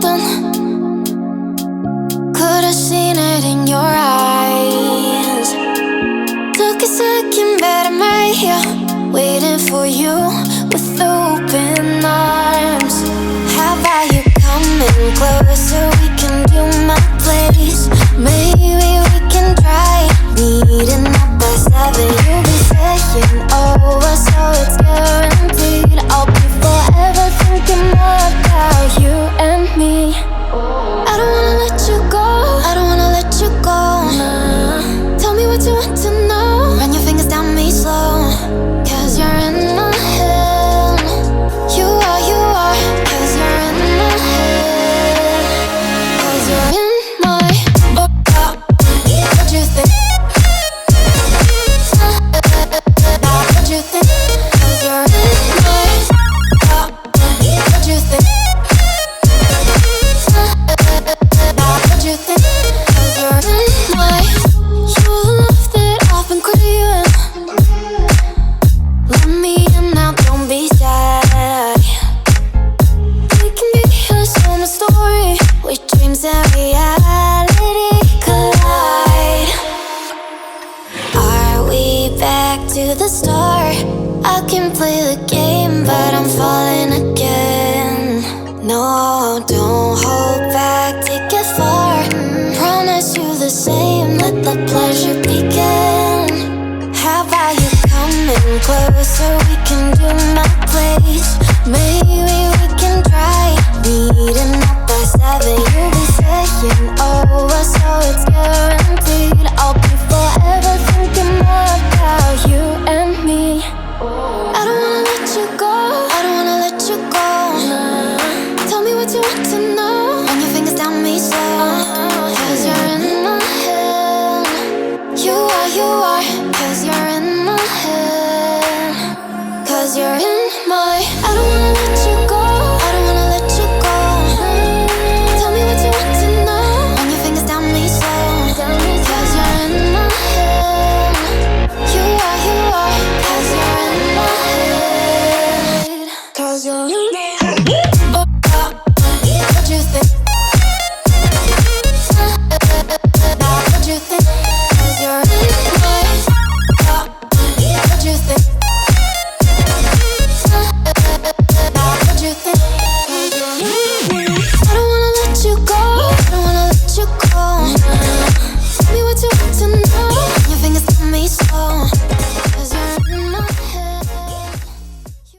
something. Could've seen it in your eyes. Took a second, but I'm right here, waiting for you with open arms. How about you coming closer? We can do my place. Maybe we can try meeting up by 7. You'll be saying over, so it's guaranteed. I'll be forever thinking more about you and me. I don't wanna let you go, I don't wanna let you go. Nah. Tell me what you want to know. Run your fingers down me slow, 'cause you're in my head. You are, 'cause you're in my head. 'Cause you're in my what you think? What you think? 'Cause you're in my what you think? What you think? 'Cause you're in my you love that I've been craving. Let me in now, don't be shy. We can be a summer story where dreams and reality collide. Are we back to the start? I can play the game, but I'm falling again. No, don't hold back, take it far. Promise you the same, let the pleasure begin. How about you coming closer? We can do my place. Maybe we can try meeting up by 7. You'll be saying over, so it's guaranteed. I'll be forever thinking more about you and me. I don't wanna let you go, I don't wanna let you go. Nah. Tell me what you want to know. Run your fingers down me slow, 'cause you're in my head. You are, 'cause you're in my head. 'Cause you're in my